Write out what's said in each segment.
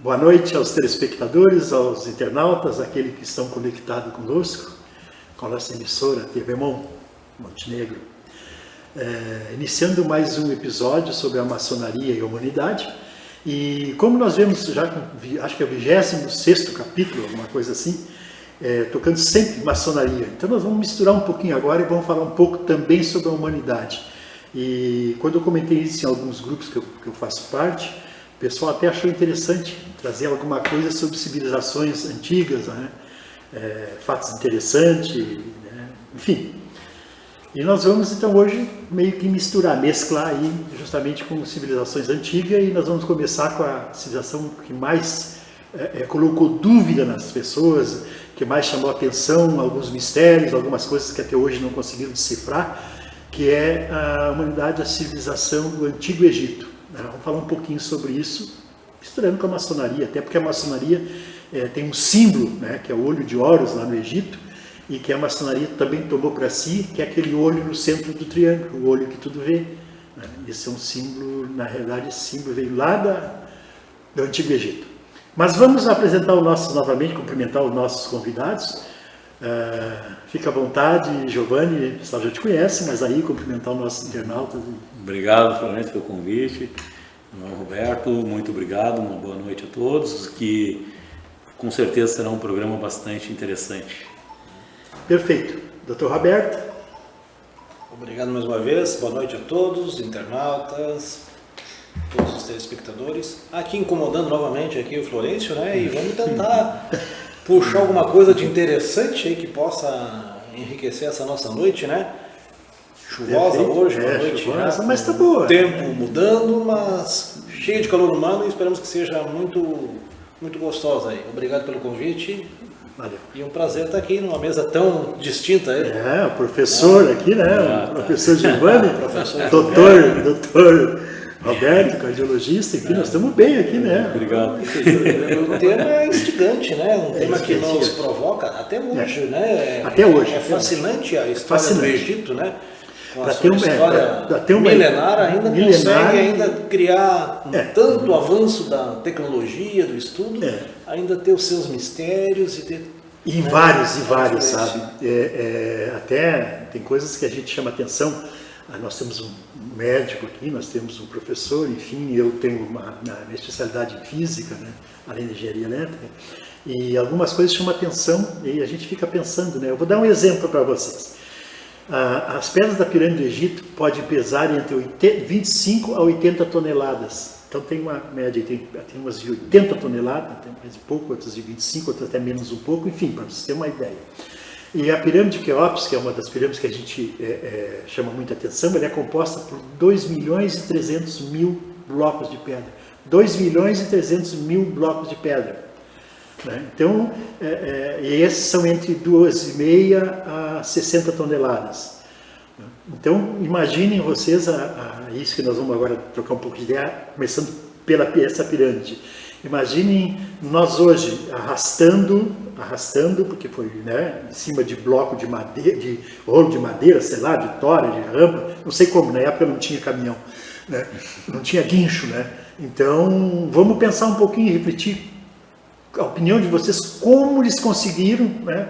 Boa noite aos telespectadores, aos internautas, aqueles que estão conectados conosco, com a nossa emissora TV Montenegro. Iniciando mais um episódio sobre a maçonaria e a humanidade. E como nós vemos já, acho que é o 26º capítulo, alguma coisa assim, tocando sempre maçonaria. Então nós vamos misturar um pouquinho agora e vamos falar um pouco também sobre a humanidade. E quando eu comentei isso em alguns grupos que eu faço parte, o pessoal até achou interessante trazer alguma coisa sobre civilizações antigas, né? Fatos interessantes, né? Enfim. E nós vamos então hoje meio que mesclar aí justamente com civilizações antigas, e nós vamos começar com a civilização que mais colocou dúvida nas pessoas, que mais chamou a atenção, alguns mistérios, algumas coisas que até hoje não conseguiram decifrar, que é a humanidade, a civilização do Antigo Egito. Vamos falar um pouquinho sobre isso, misturando com a maçonaria, até porque a maçonaria tem um símbolo, né, que é o olho de Horus lá no Egito, e que a maçonaria também tomou para si, que é aquele olho no centro do triângulo, o olho que tudo vê. Esse é um símbolo, na realidade esse símbolo veio lá do Antigo Egito. Mas vamos apresentar novamente, cumprimentar os nossos convidados. Fica à vontade, Giovanni, o pessoal já te conhece, mas aí cumprimentar os nossos internautas. Obrigado, Florence, pelo convite. Meu nome é Roberto, muito obrigado, uma boa noite a todos, que com certeza será um programa bastante interessante. Perfeito. Dr. Roberto. Obrigado mais uma vez, boa noite a todos, internautas, todos os telespectadores. Aqui incomodando novamente aqui o Florencio, né? E vamos tentar puxar alguma coisa de interessante aí que possa enriquecer essa nossa noite, né? Chuvosa hoje, uma noite, chuvosa, mas tá boa. Tempo mudando, mas cheio de calor humano, e esperamos que seja muito, muito gostosa aí. Obrigado pelo convite. Valeu. E um prazer estar aqui numa mesa tão distinta aí. O professor aqui, né? O professor Giovanni, professor doutor Roberto, cardiologista, enfim, nós estamos bem aqui, né? Obrigado. O tema é instigante, né? Um tema que nos provoca até hoje, né? Até hoje. É fascinante a história do Egito, né? Com a sua história milenar, ainda consegue ainda criar tanto avanço da tecnologia, do estudo, ainda ter os seus mistérios e ter... E vários, sabe? Até tem coisas que a gente chama atenção. Nós temos um médico aqui, nós temos um professor, enfim, eu tenho uma especialidade em física, né? Além de engenharia elétrica, e algumas coisas chamam atenção e a gente fica pensando, né? Eu vou dar um exemplo para vocês. As pedras da pirâmide do Egito podem pesar entre 25 a 80 toneladas. Então tem uma média, tem umas de 80 toneladas, tem mais um pouco, outras de 25, outras até menos um pouco, enfim, para vocês terem uma ideia. E a pirâmide de Quéops, que é uma das pirâmides que a gente chama muita atenção, ela é composta por 2.300.000 blocos de pedra. 2.300.000 blocos de pedra. Né? Então, e esses são entre 2,5 a 60 toneladas. Então, imaginem vocês isso que nós vamos agora trocar um pouco de ideia, começando pela essa pirâmide. Imaginem nós hoje arrastando, porque foi, né, em cima de bloco de madeira, de rolo de madeira, sei lá, de tora, de rampa, não sei como, na época não tinha caminhão, né, não tinha guincho, né? Então, vamos pensar um pouquinho e refletir a opinião de vocês, como eles conseguiram, né,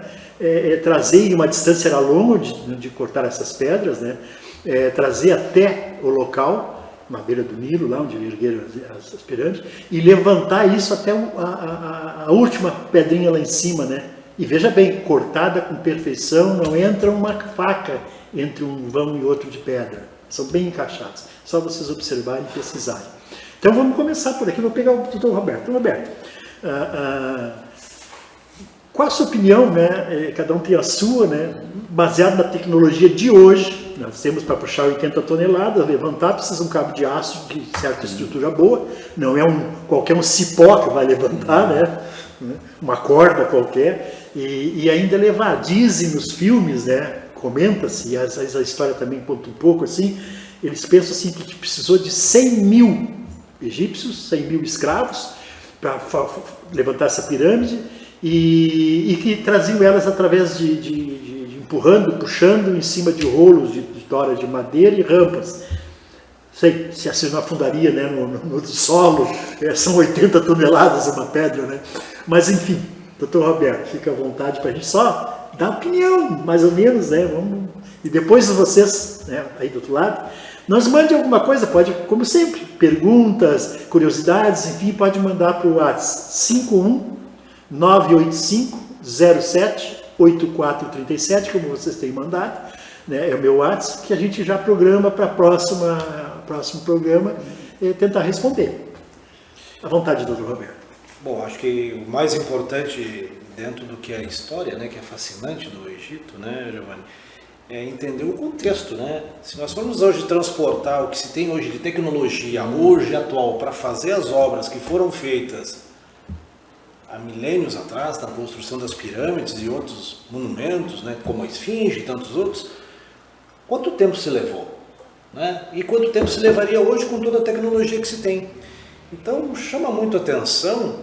trazer, uma distância era longa de cortar essas pedras, né, trazer até o local, na beira do Nilo, lá onde ergueram as pirâmides, e levantar isso até a última pedrinha lá em cima, né? E veja bem, cortada com perfeição, não entra uma faca entre um vão e outro de pedra. São bem encaixados. Só vocês observarem e pesquisarem. Então vamos começar por aqui. Vou pegar o doutor Roberto. Roberto, qual a sua opinião, né? Cada um tem a sua, né? Baseado na tecnologia de hoje. Nós temos para puxar 80 toneladas, levantar, precisa um cabo de aço de certa estrutura boa, não é qualquer cipó que vai levantar, né? Uma corda qualquer, e ainda levar. Dizem nos filmes, né? Comenta-se, e às vezes a história também conta um pouco assim, eles pensam assim que precisou de 100.000 egípcios, 100.000 escravos, para levantar essa pirâmide, e que traziam elas através de empurrando, puxando em cima de rolos de tora de madeira e rampas. sei se não afundaria, né, no solo, são 80 toneladas uma pedra, né? Mas enfim, doutor Roberto, fica à vontade para a gente só dar opinião, mais ou menos, né? E depois vocês, né, aí do outro lado, nos mande alguma coisa, pode, como sempre, perguntas, curiosidades, enfim, pode mandar para o WhatsApp 51985078437, como vocês têm mandado, né, é o meu WhatsApp, que a gente já programa para próximo programa tentar responder. À vontade, doutor Roberto. Bom, acho que o mais importante dentro do que é a história, né, que é fascinante do Egito, né, Giovanni, é entender o contexto, né? Se nós formos hoje transportar o que se tem hoje de tecnologia, hoje atual, para fazer as obras que foram feitas há milênios atrás, na construção das pirâmides e outros monumentos, né, como a Esfinge e tantos outros, quanto tempo se levou? Né? E quanto tempo se levaria hoje com toda a tecnologia que se tem? Então, chama muito a atenção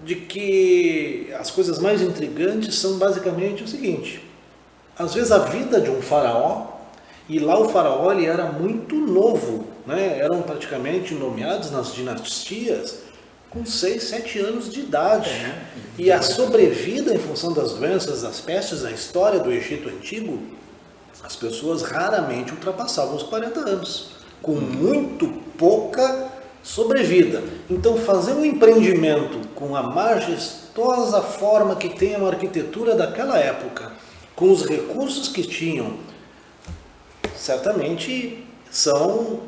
de que as coisas mais intrigantes são basicamente o seguinte: às vezes a vida de um faraó, e lá o faraó ele era muito novo, né? Eram praticamente nomeados nas dinastias com 6, 7 anos de idade. E a sobrevida em função das doenças, das pestes, a história do Egito Antigo, as pessoas raramente ultrapassavam os 40 anos, com muito pouca sobrevida. Então fazer um empreendimento com a majestosa forma que tem a arquitetura daquela época, com os recursos que tinham, certamente são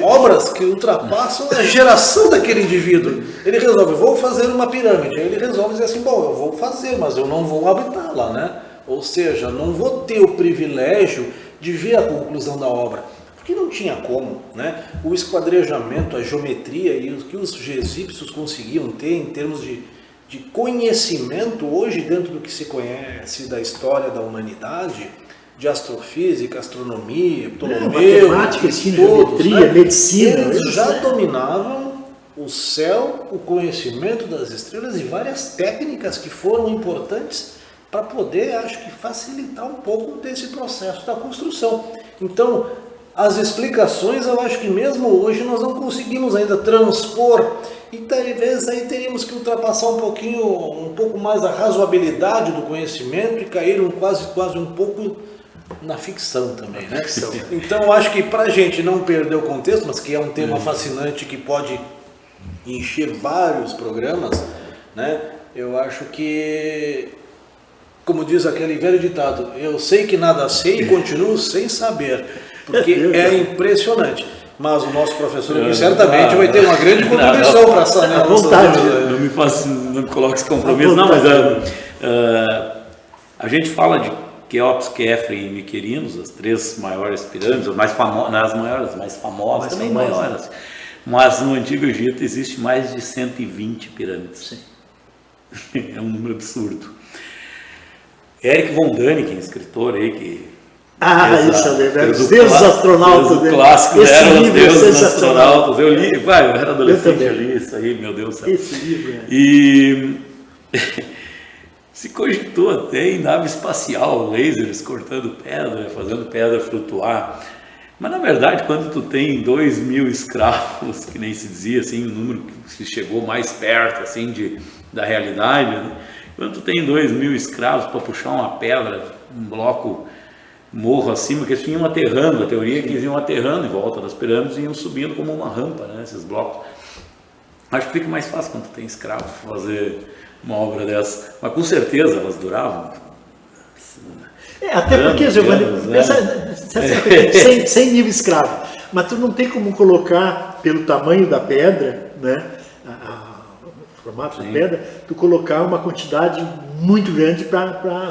obras que ultrapassam a geração daquele indivíduo. Ele resolve, vou fazer uma pirâmide. Aí ele resolve dizer assim, bom, eu vou fazer, mas eu não vou habitá-la, né? Ou seja, não vou ter o privilégio de ver a conclusão da obra, porque não tinha como, né? O esquadrejamento, a geometria e o que os egípcios conseguiam ter em termos de conhecimento hoje dentro do que se conhece da história da humanidade, de astrofísica, astronomia, Ptolomeu, matemática, geometria, né? Medicina. Eles já dominavam o céu, o conhecimento das estrelas e várias técnicas que foram importantes para poder, acho que, facilitar um pouco desse processo da construção. Então, as explicações, eu acho que mesmo hoje nós não conseguimos ainda transpor, e talvez aí teríamos que ultrapassar um pouco mais a razoabilidade do conhecimento e cair quase um pouco na ficção também, né? Então, eu acho que para a gente não perder o contexto, mas que é um tema fascinante que pode encher vários programas, né? Eu acho que, como diz aquele velho ditado, eu sei que nada sei e continuo sem saber, porque é impressionante. Mas o nosso professor aqui certamente vai ter uma grande contribuição para essa vontade. Não me coloque esse compromisso, não, mas a gente fala de Quéops, Khafre e Miquerinos, as 3 maiores pirâmides, as mais famosas, também maiores. Mas no Antigo Egito existe mais de 120 pirâmides. Sim. É um número absurdo. Eric von Däniken, escritor aí que isso é verdade. Os deuses astronautas. O clássico era Os Deuses Astronautas. Eu li, eu era adolescente, eu li isso aí, meu Deus do céu. Esse livro, E se cogitou até em nave espacial, lasers cortando pedra, fazendo pedra flutuar. Mas na verdade, quando tu tem 2.000 escravos, que nem se dizia assim, o número que se chegou mais perto assim da realidade, né? Quando tu tem 2.000 escravos para puxar uma pedra, um bloco morro acima, que eles iam aterrando, a teoria é que eles iam aterrando em volta das pirâmides e iam subindo como uma rampa, né, esses blocos. Acho que fica mais fácil quando tu tem escravo fazer uma obra dessa, mas com certeza elas duravam. Até porque, Giovanni, sem nível escravo, mas tu não tem como colocar pelo tamanho da pedra, né, o formato da pedra, tu colocar uma quantidade muito grande para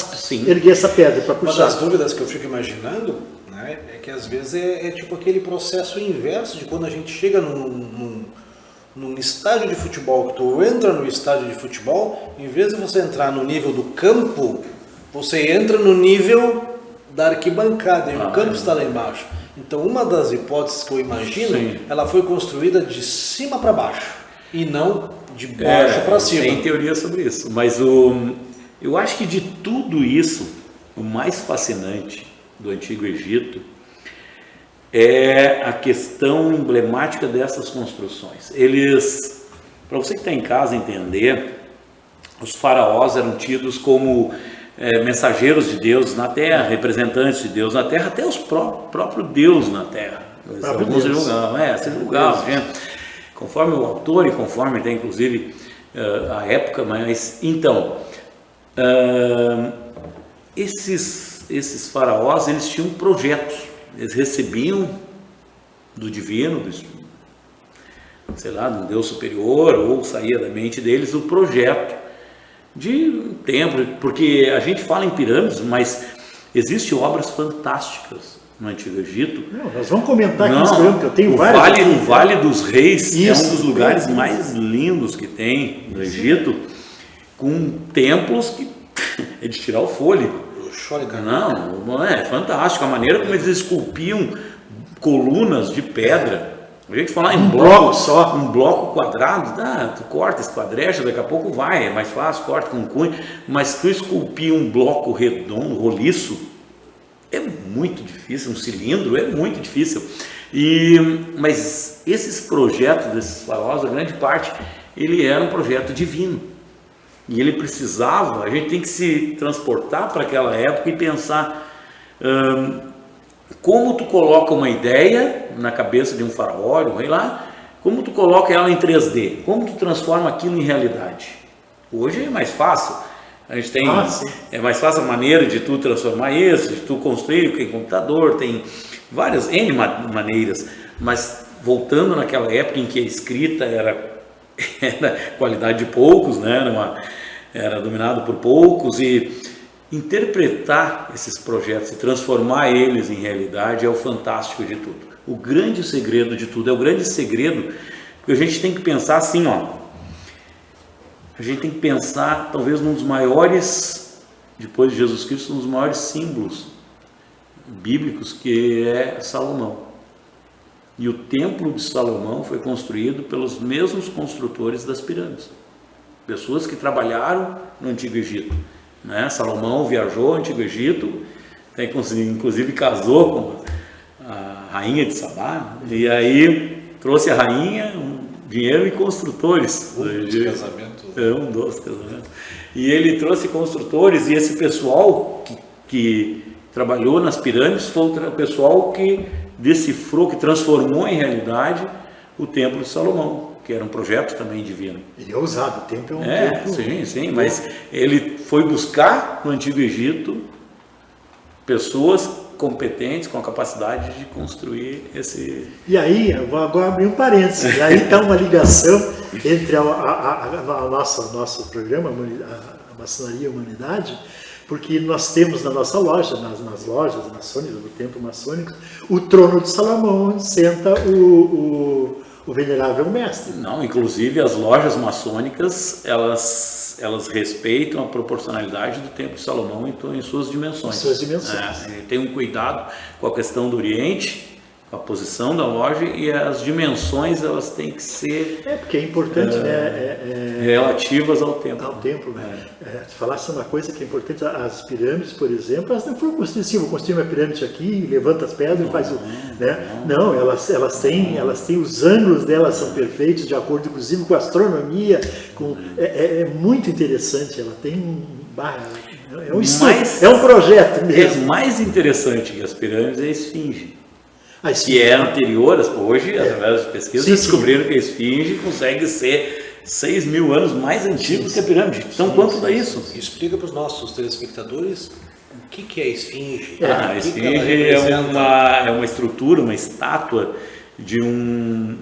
erguer essa pedra, para puxar. Uma das dúvidas que eu fico imaginando, né, é que às vezes é tipo aquele processo inverso de quando a gente chega num estádio de futebol, que tu entra no estádio de futebol, em vez de você entrar no nível do campo, você entra no nível da arquibancada, e o campo está lá embaixo. Então, uma das hipóteses que eu imagino, ela foi construída de cima para baixo, e não de baixo para cima. Tem teoria sobre isso, mas eu acho que de tudo isso, o mais fascinante do Antigo Egito é a questão emblemática dessas construções. Eles, para você que está em casa entender, os faraós eram tidos como mensageiros de Deus na terra, representantes de Deus na terra, até os próprio Deus na terra. Alguns se julgavam, conforme o autor e conforme tem inclusive a época, mas então esses faraós, eles tinham projetos, eles recebiam do divino, sei lá, de um Deus superior, ou saía da mente deles o projeto de um templo, porque a gente fala em pirâmides, mas existem obras fantásticas no Antigo Egito. Não, nós vamos comentar aqui nesse programa, que eu tenho várias. O Vale dos Reis é um dos lugares isso. mais lindos que tem no Egito, com templos que é de tirar o fôlego. Não, é fantástico a maneira como eles esculpiam colunas de pedra. A gente falar em bloco só, um bloco quadrado, tu corta, esquadrecha, daqui a pouco vai, é mais fácil, corta com cunho, mas tu esculpir um bloco redondo, roliço, é muito difícil, um cilindro é muito difícil. Mas esses projetos desses faraós, a grande parte, ele era um projeto divino. E ele precisava, a gente tem que se transportar para aquela época e pensar como tu coloca uma ideia na cabeça de um faraó, um rei lá, como tu coloca ela em 3D, como tu transforma aquilo em realidade. Hoje é mais fácil, a gente tem, é mais fácil a maneira de tu transformar isso, de tu construir em computador, tem várias N maneiras, mas voltando naquela época em que a escrita era qualidade de poucos, né? Era dominado por poucos, e interpretar esses projetos e transformar eles em realidade é o fantástico de tudo. O grande segredo de tudo, é o grande segredo, porque a gente tem que pensar assim, a gente tem que pensar talvez num dos maiores, depois de Jesus Cristo, um dos maiores símbolos bíblicos, que é Salomão. E o templo de Salomão foi construído pelos mesmos construtores das pirâmides, pessoas que trabalharam no Antigo Egito, né? Salomão viajou ao Antigo Egito, inclusive casou com a rainha de Sabá, e aí trouxe a rainha, dinheiro e construtores. Um dos casamentos. Um dos casamentos. E ele trouxe construtores, e esse pessoal que trabalhou nas pirâmides foi o pessoal que decifrou, que transformou em realidade o Templo de Salomão, que era um projeto também divino. E é ousado, o templo é um templo. Sim, mas ele foi buscar no Antigo Egito pessoas competentes, com a capacidade de construir esse... E aí, eu vou agora abrir um parênteses, aí está uma ligação entre nosso programa, a Maçonaria e a Humanidade, porque nós temos na nossa loja, nas lojas maçônicas, do templo maçônico, o trono de Salomão, onde senta o venerável mestre. Não, inclusive as lojas maçônicas, elas respeitam a proporcionalidade do Templo de Salomão em suas dimensões. Suas dimensões. Tem um cuidado com a questão do Oriente, com a posição da loja, e as dimensões elas têm que ser... porque é importante, relativas ao templo. Ao templo, né? Falasse uma coisa que é importante, as pirâmides, por exemplo, elas não foram construídas assim, vou construir uma pirâmide aqui, levanta as pedras e faz o... Não, elas têm os ângulos delas são perfeitos, de acordo inclusive com a astronomia, é muito interessante, ela tem... É um estudo, é um projeto mesmo. É mais interessante que as pirâmides é a esfinge. Que é anterior, hoje, através de pesquisas, descobriram que a esfinge consegue ser 6.000 anos mais antigo que a pirâmide. Então, quanto dá isso? Explica para os nossos telespectadores o que é a esfinge. A esfinge é uma estrutura, uma estátua de um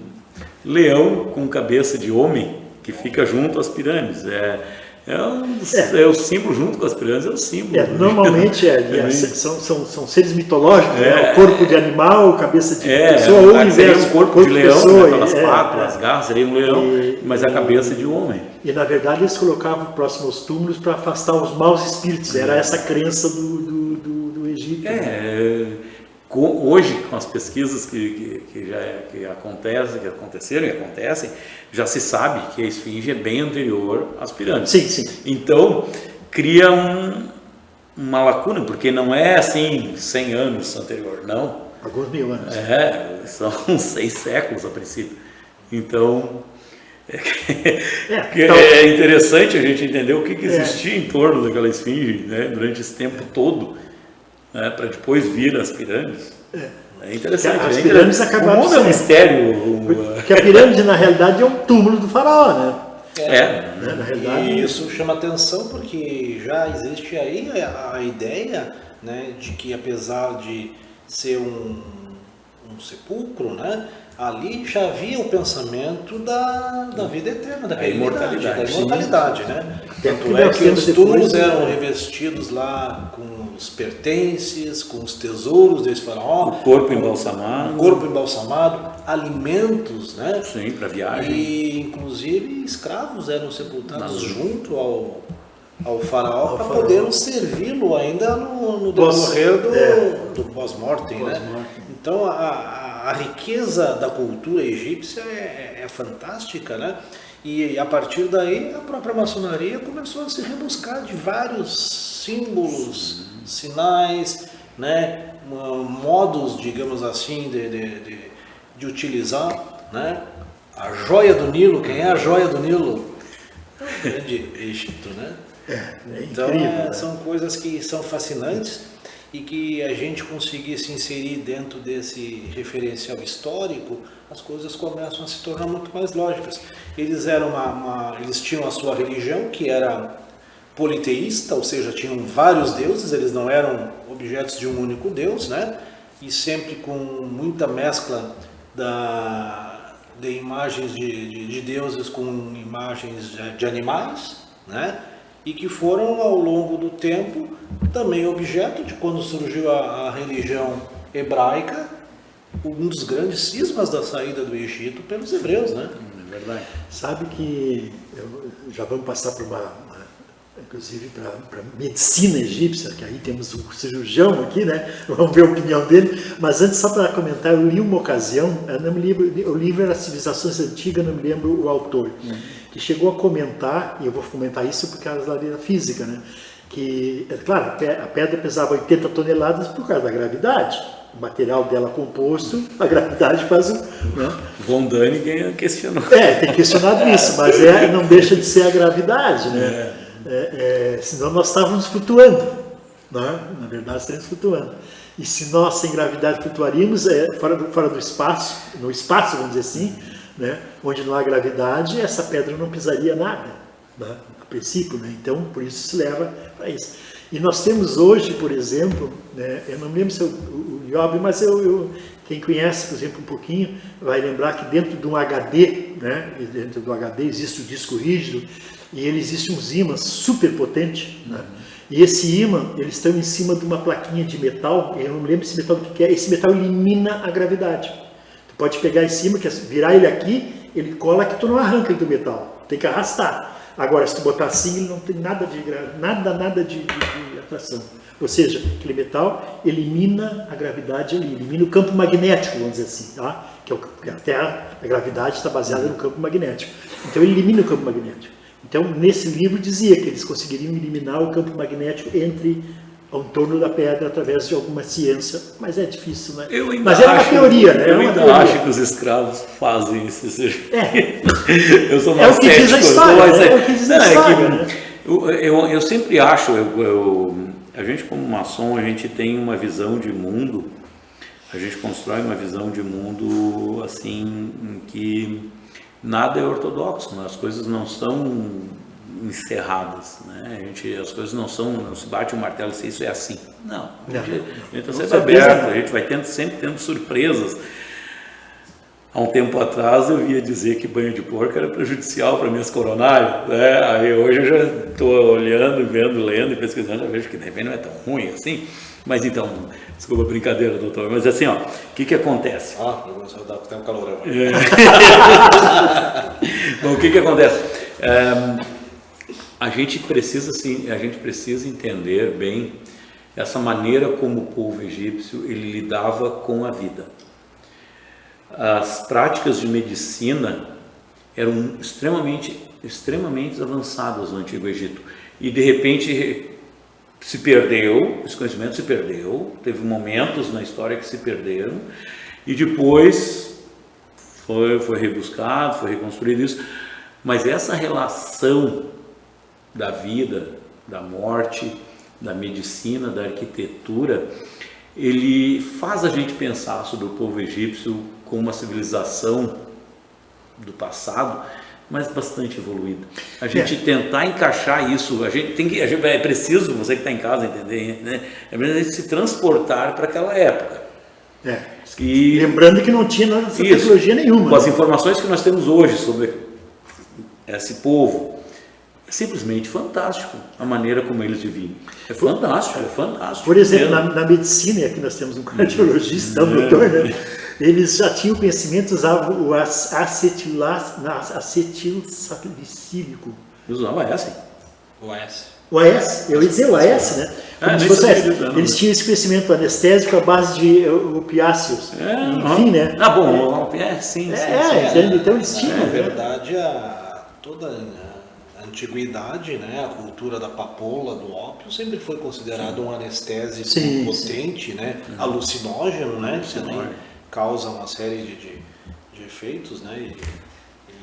leão com cabeça de homem que fica junto às pirâmides. É o símbolo, junto com as pirâmides, é o símbolo. Normalmente são seres mitológicos, o corpo de animal, cabeça de pessoa, ou o inverso, o corpo de leão, pessoa, aquelas patas, as garras, seria um leão, mas a cabeça de homem. E na verdade eles colocavam próximo aos túmulos para afastar os maus espíritos, era essa a crença do Egito. Hoje, com as pesquisas que aconteceram e acontecem, já se sabe que a esfinge é bem anterior às pirâmides. Sim. Então, cria uma lacuna, porque não é assim 100 anos anterior, não. Alguns mil anos. São 6 séculos a princípio. Então, Então, é interessante a gente entender o que existia em torno daquela esfinge, né, durante esse tempo todo, né, para depois vir as pirâmides. É interessante. As pirâmides acabaram o mundo é um mistério. Porque a pirâmide, na realidade, é um túmulo do faraó, né? Na realidade, E isso chama atenção porque já existe aí a ideia, né, de que apesar de ser um sepulcro, né, ali já havia o pensamento da vida eterna, da imortalidade, né? Tanto é que os túmulos eram revestidos lá com os pertences, com os tesouros desse faraó, o corpo embalsamado, alimentos, né? Sim, para viagem. E inclusive escravos eram sepultados junto ao faraó para poderem servi-lo ainda no decorrer do pós-mortem, né? Então a riqueza da cultura egípcia é fantástica, né? E a partir daí a própria maçonaria começou a se rebuscar de vários símbolos, sinais, né? Modos, digamos assim, de utilizar, né? A joia do Nilo. Quem é a joia do Nilo? O grande Egito, né? Então incrível, são coisas que são fascinantes e que a gente conseguir se inserir dentro desse referencial histórico, as coisas começam a se tornar muito mais lógicas. Eles tinham a sua religião, que era politeísta, ou seja, tinham vários deuses, eles não eram objetos de um único deus, né? E sempre com muita mescla de imagens de deuses com imagens de animais, né? E que foram, ao longo do tempo, também objeto de quando surgiu a religião hebraica, um dos grandes cismas da saída do Egito pelos hebreus, né? É verdade. Sabe que já vamos passar por inclusive para medicina egípcia, que aí temos um cirurgião aqui, né? Vamos ver a opinião dele. Mas antes, só para comentar, eu li uma ocasião, o livro era Civilizações Antigas, não me lembro o autor, que chegou a comentar, e eu vou comentar isso por causa da lei da física, né? Que, é claro, a pedra pesava 80 toneladas por causa da gravidade. O material dela composto, a gravidade faz o... Né? Von Däniken questionou. Tem questionado isso, mas não deixa de ser a gravidade, né? Senão nós estávamos flutuando, né? Na verdade estamos flutuando. E se nós sem gravidade flutuaríamos fora do espaço, no espaço, vamos dizer assim, né? Onde não há gravidade, essa pedra não pisaria nada, né? A princípio, né? Então por isso se leva para isso. E nós temos hoje, por exemplo, né? Eu não me lembro se o Job, mas quem conhece, por exemplo, um pouquinho, vai lembrar que dentro de um HD, né? Dentro do HD existe o disco rígido, e ele existe uns ímãs super potentes, né? E esse ímã, eles estão em cima de uma plaquinha de metal, eu não me lembro esse metal do que é, esse metal elimina a gravidade. Tu pode pegar em cima, virar ele aqui, ele cola que tu não arranca ele do metal, tem que arrastar. Agora, se tu botar assim, ele não tem nada de atração. Ou seja, aquele metal elimina a gravidade ali, elimina o campo magnético, vamos dizer assim, tá? Que a Terra, a gravidade está baseada no campo magnético. Então ele elimina o campo magnético. Então, nesse livro dizia que eles conseguiriam eliminar o campo magnético ao torno da pedra através de alguma ciência, mas é difícil, né? Mas é uma teoria, né? Eu ainda acho que os escravos fazem isso. Eu sou mais o que diz a história, é o que diz a história, né? Eu sempre acho, a gente como maçom, a gente tem uma visão de mundo, a gente constrói uma visão de mundo assim, em que nada é ortodoxo, né? As coisas não são encerradas, né? As coisas não se bate o martelo se isso é assim. Não, a gente está sempre aberto, a gente vai sempre tendo surpresas. Há um tempo atrás eu via dizer que banho de porco era prejudicial para minhas coronárias, né? Aí hoje eu já estou olhando, vendo, lendo e pesquisando, já vejo que de repente não é tão ruim assim. Mas então, desculpa a brincadeira, doutor, mas assim, ó, o que acontece? Eu vou só dar um calorão. Bom, o que acontece? A gente precisa entender bem essa maneira como o povo egípcio ele lidava com a vida. As práticas de medicina eram extremamente avançadas no Antigo Egito e de repente se perdeu, esse conhecimento se perdeu, teve momentos na história que se perderam, e depois foi rebuscado, foi reconstruído isso, mas essa relação da vida, da morte, da medicina, da arquitetura, ele faz a gente pensar sobre o povo egípcio como uma civilização do passado, mas bastante evoluída. A gente tentar encaixar isso, é preciso, você que está em casa entender, né? É preciso se transportar para aquela época. E lembrando que não tinha nada dessa tecnologia nenhuma. Com as informações que nós temos hoje sobre esse povo, é simplesmente fantástico a maneira como eles viviam. É fantástico. Por exemplo, na medicina, e aqui nós temos um cardiologista, um doutor, né? Eles já tinham conhecimento, usavam o acetilsalicílico. Usava essa? O AS. O AS, eu ia dizer o AS, né? Como se fosse eles tinham esse conhecimento anestésico à base de opiáceos. Enfim, né? Bom, sim. Então eles tinham. Na verdade, toda a antiguidade, né, a cultura da papoula, do ópio, sempre foi considerado um anestésico potente, né? Alucinógeno, né? Que também causa uma série de efeitos, né?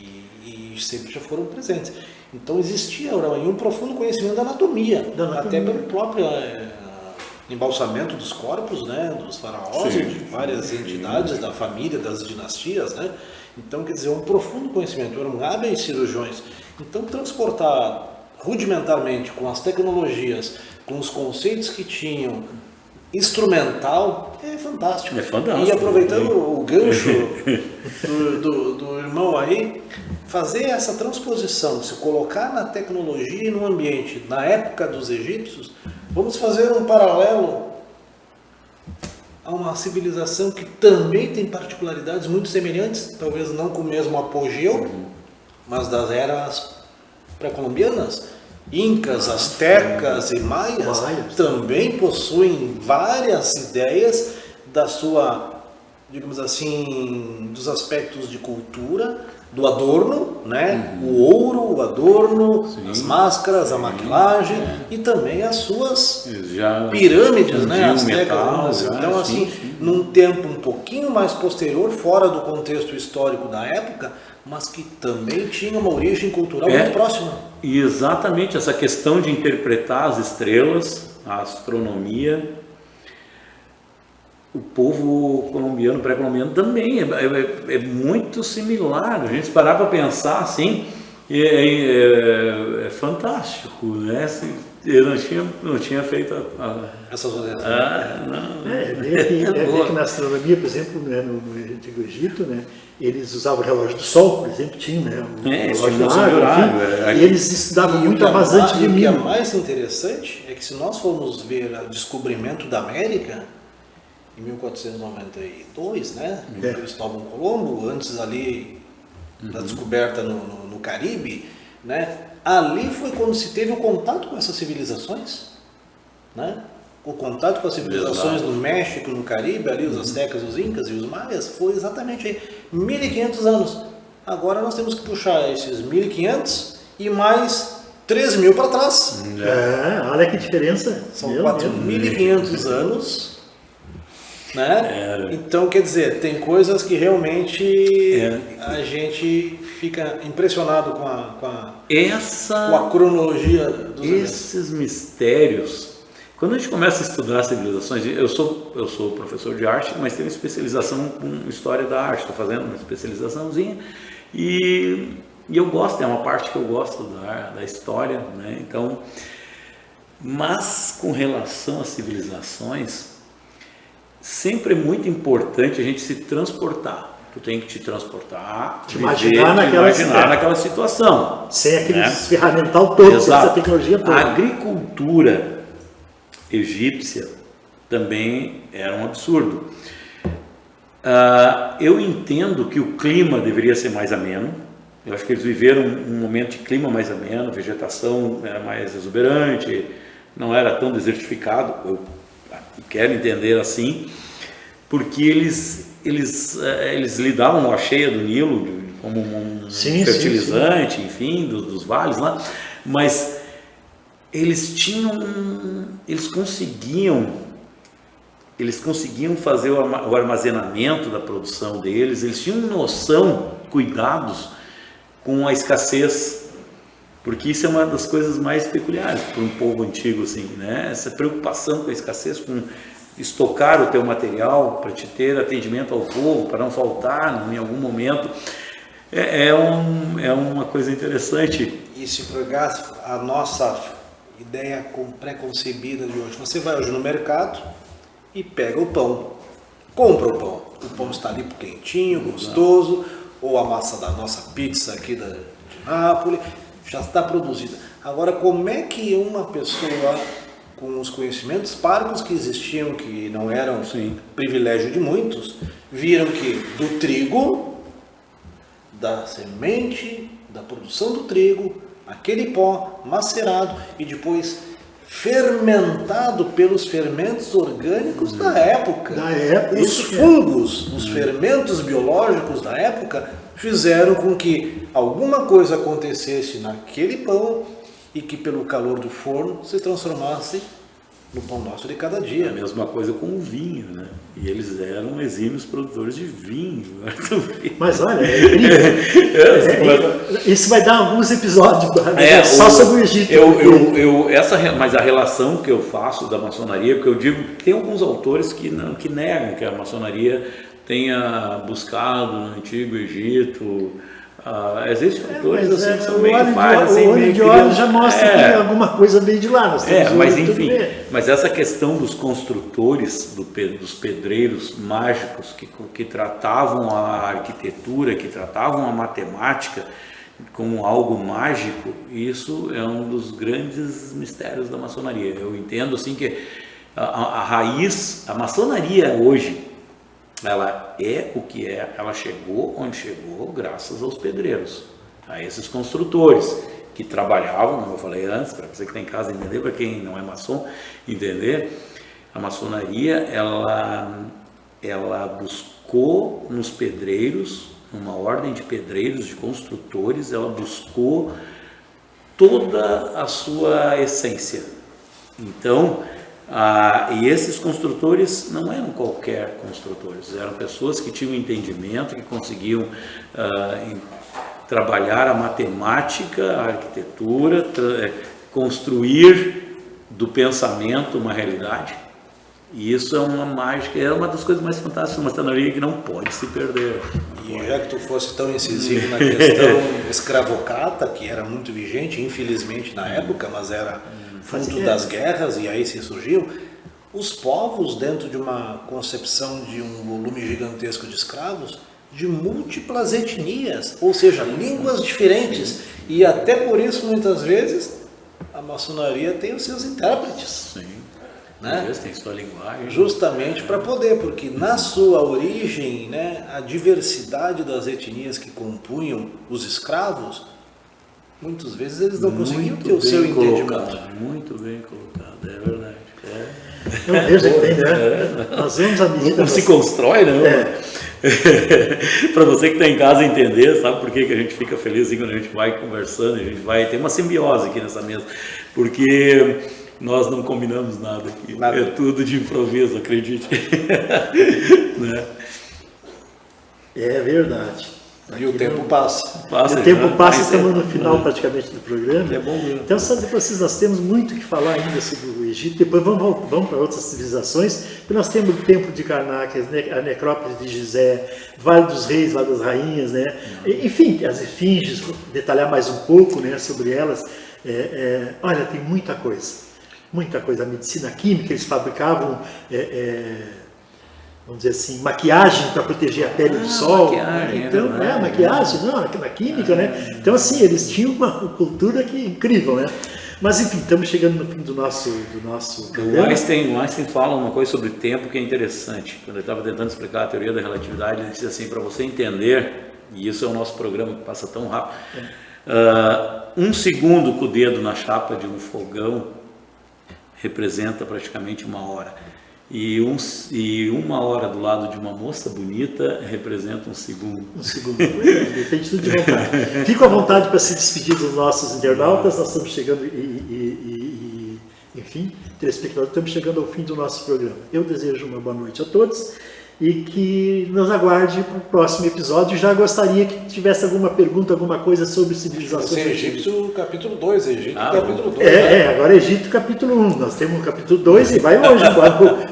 E sempre já foram presentes. Então existia um profundo conhecimento da anatomia. Até pelo próprio embalsamento dos corpos, né, dos faraós, de várias entidades da família, das dinastias, né? Então, quer dizer, um profundo conhecimento, eram hábeis cirurgiões. Então, transportar rudimentarmente com as tecnologias, com os conceitos que tinham, instrumental, é fantástico. É fantástico. E aproveitando o gancho do irmão aí, fazer essa transposição, se colocar na tecnologia e no ambiente, na época dos egípcios, vamos fazer um paralelo a uma civilização que também tem particularidades muito semelhantes, talvez não com o mesmo apogeu, mas das eras pré-colombianas. Incas, astecas e maias também possuem várias ideias da sua, digamos assim, dos aspectos de cultura, do adorno, né? O ouro, o adorno, as máscaras, a maquilagem e também as suas pirâmides, né? Astecas, então, assim, num tempo um pouquinho mais posterior, fora do contexto histórico da época, mas que também tinha uma origem cultural muito próxima. E exatamente essa questão de interpretar as estrelas, a astronomia, o povo colombiano, pré-colombiano também é muito similar. A gente parar para pensar assim, é fantástico, né? Eu não tinha feito essas que na astronomia, por exemplo, né, no Antigo Egito, né, eles usavam o relógio do Sol, por exemplo, tinha, né, o relógio do horário, e eles estudavam muito a vazante de milho. O que é mais interessante é que se nós formos ver o descobrimento da América, em 1492, né, Cristóvão Colombo, antes ali da descoberta no Caribe, né, ali foi quando se teve o contato com essas civilizações, né? O contato com as civilizações no México, no Caribe, ali os astecas, os incas e os maias, foi exatamente aí, 1500 anos. Agora nós temos que puxar esses 1500 e mais 13.000 para trás. Olha que diferença. São 4.500 anos, né? Então, quer dizer, tem coisas que realmente a gente fica impressionado com a cronologia dos esses mistérios. Quando a gente começa a estudar civilizações, eu sou professor de arte, mas tenho especialização com história da arte, estou fazendo uma especializaçãozinha e eu gosto, é uma parte que eu gosto da história, né? Então, mas com relação às civilizações, sempre é muito importante a gente se transportar. Tu tem que te transportar, imaginar naquela situação. Sem aquele ferramental todo, sem essa tecnologia toda. A agricultura egípcia também era um absurdo. Eu entendo que o clima deveria ser mais ameno. Eu acho que eles viveram um momento de clima mais ameno, a vegetação era mais exuberante, não era tão desertificado. Eu quero entender assim, porque eles lidavam com a cheia do Nilo como um fertilizante, enfim, dos vales lá, mas eles conseguiam fazer o armazenamento da produção deles, eles tinham noção, cuidados com a escassez, porque isso é uma das coisas mais peculiares para um povo antigo, assim, né? Essa preocupação com a escassez, com estocar o teu material para te ter atendimento ao povo, para não faltar em algum momento, é uma coisa interessante. E se pegar a nossa ideia pré-concebida de hoje, você vai hoje no mercado e pega o pão, compra o pão está ali quentinho, gostoso, ou a massa da nossa pizza aqui de Nápoles, já está produzida. Agora, como é que uma pessoa com os conhecimentos parcos que existiam, que não eram privilégio de muitos, viram que do trigo, da semente, da produção do trigo, aquele pó macerado e depois fermentado pelos fermentos orgânicos da época. Os fungos, os fermentos biológicos da época fizeram com que alguma coisa acontecesse naquele pão e que pelo calor do forno se transformasse no pão nosso de cada dia. A mesma coisa com o vinho, né? E eles eram exímios produtores de vinho. Mas olha, é incrível. Isso vai dar alguns episódios só sobre o Egito. Mas a relação que eu faço da maçonaria, porque eu digo que tem alguns autores que negam que a maçonaria tenha buscado no Antigo Egito. Existem autores assim que são meio falhos. O olho de óleo já mostra que alguma coisa veio de lá. Mas enfim, mas essa questão dos construtores, dos pedreiros mágicos que tratavam a arquitetura, que tratavam a matemática como algo mágico, isso é um dos grandes mistérios da maçonaria. Eu entendo assim que a raiz, a maçonaria hoje, ela é o que é, ela chegou onde chegou graças aos pedreiros, a esses construtores que trabalhavam, como eu falei antes, para você que está em casa entender, para quem não é maçom entender, a maçonaria ela buscou nos pedreiros, numa ordem de pedreiros, de construtores, ela buscou toda a sua essência. Então, e esses construtores não eram qualquer construtores, eram pessoas que tinham entendimento, que conseguiam trabalhar a matemática, a arquitetura, construir do pensamento uma realidade. E isso é uma mágica, é uma das coisas mais fantásticas da maçonaria que não pode se perder. E já que tu fosse tão incisivo na questão escravocrata, que era muito vigente, infelizmente na época, mas era fruto das guerras e aí se surgiu, os povos dentro de uma concepção de um volume gigantesco de escravos, de múltiplas etnias, ou seja, línguas diferentes, e até por isso muitas vezes a maçonaria tem os seus intérpretes. Sim. Né? Tem sua linguagem. Justamente para poder, porque na sua origem, né, a diversidade das etnias que compunham os escravos, muitas vezes eles não conseguiam ter o seu entendimento. Muito bem colocado, é verdade. Não vejo que tem, né? Nós vemos a medida. Como se constrói, né? Para você que está em casa entender, sabe por que a gente fica feliz assim, quando a gente vai conversando, a gente vai ter uma simbiose aqui nessa mesa, porque nós não combinamos nada aqui, é tudo de improviso, acredite. Né? É verdade. E o tempo passa. O tempo passa, estamos no final praticamente do programa. É bom mesmo. Então, sabe, nós temos muito que falar ainda sobre o Egito, depois vamos para outras civilizações, porque nós temos o Templo de Karnak, a necrópole de Gizé, Vale dos Reis, Vale das Rainhas, né? Enfim, as esfinges, detalhar mais um pouco, né, sobre elas. Olha, tem muita coisa, a medicina química, eles fabricavam, vamos dizer assim, maquiagem para proteger a pele do sol. Maquiagem, então, maquiagem, na química, né? Então, assim, eles tinham uma cultura incrível, né? Mas, enfim, estamos chegando no fim do nosso programa. O Einstein fala uma coisa sobre tempo que é interessante. Quando ele estava tentando explicar a teoria da relatividade, ele disse assim, para você entender, e isso é o nosso programa que passa tão rápido, 1 segundo com o dedo na chapa de um fogão representa praticamente 1 hora. E 1 hora do lado de uma moça bonita representa 1 segundo. 1 segundo. Depende tudo de vontade. Fico à vontade para se despedir dos nossos internautas. Nós estamos chegando e enfim, telespectador, estamos chegando ao fim do nosso programa. Eu desejo uma boa noite a todos e que nos aguarde para o próximo episódio. Já gostaria que tivesse alguma pergunta, alguma coisa sobre civilizações Você é antigas. Egito, capítulo 2, Egito, Ah, capítulo 2. né? Agora Egito capítulo 1, nós temos o capítulo 2 e vai longe.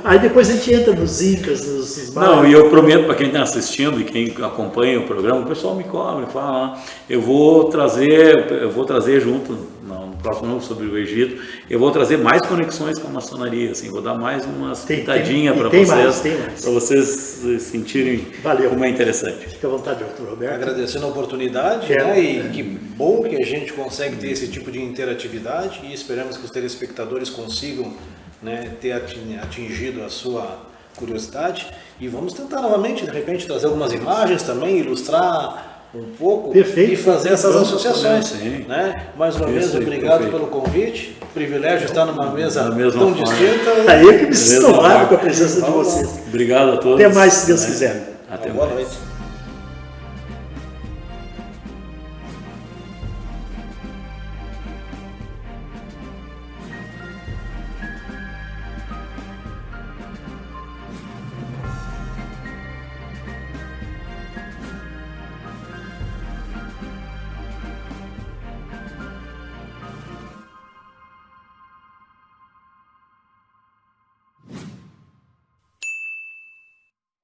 Aí depois a gente entra nos Incas, nos Não, Maias. e eu prometo para quem está assistindo e quem acompanha o programa, o pessoal me cobra, fala, eu vou trazer junto, no próximo ano sobre o Egito, eu vou trazer mais conexões com a maçonaria, assim, vou dar mais umas pitadinhas para vocês, para vocês sentirem Valeu. como é interessante. Fica à vontade, doutor Roberto. Agradecendo a oportunidade, Quero, né? E que bom que a gente consegue ter esse tipo de interatividade e esperamos que os telespectadores consigam, né, ter atingido a sua curiosidade. E vamos tentar novamente, de repente, trazer algumas imagens também, ilustrar um pouco. Perfeito. E fazer essas Vamos, associações. sim. Né? Mais uma vez, Isso aí, obrigado perfeito. pelo convite. Privilégio estar numa mesa Da mesma tão forma. distinta. Aí eu que me sinto Beleza, honrado Marco. com a presença de vocês. Obrigado a todos. Até mais, se Deus quiser. Até Boa mais. noite.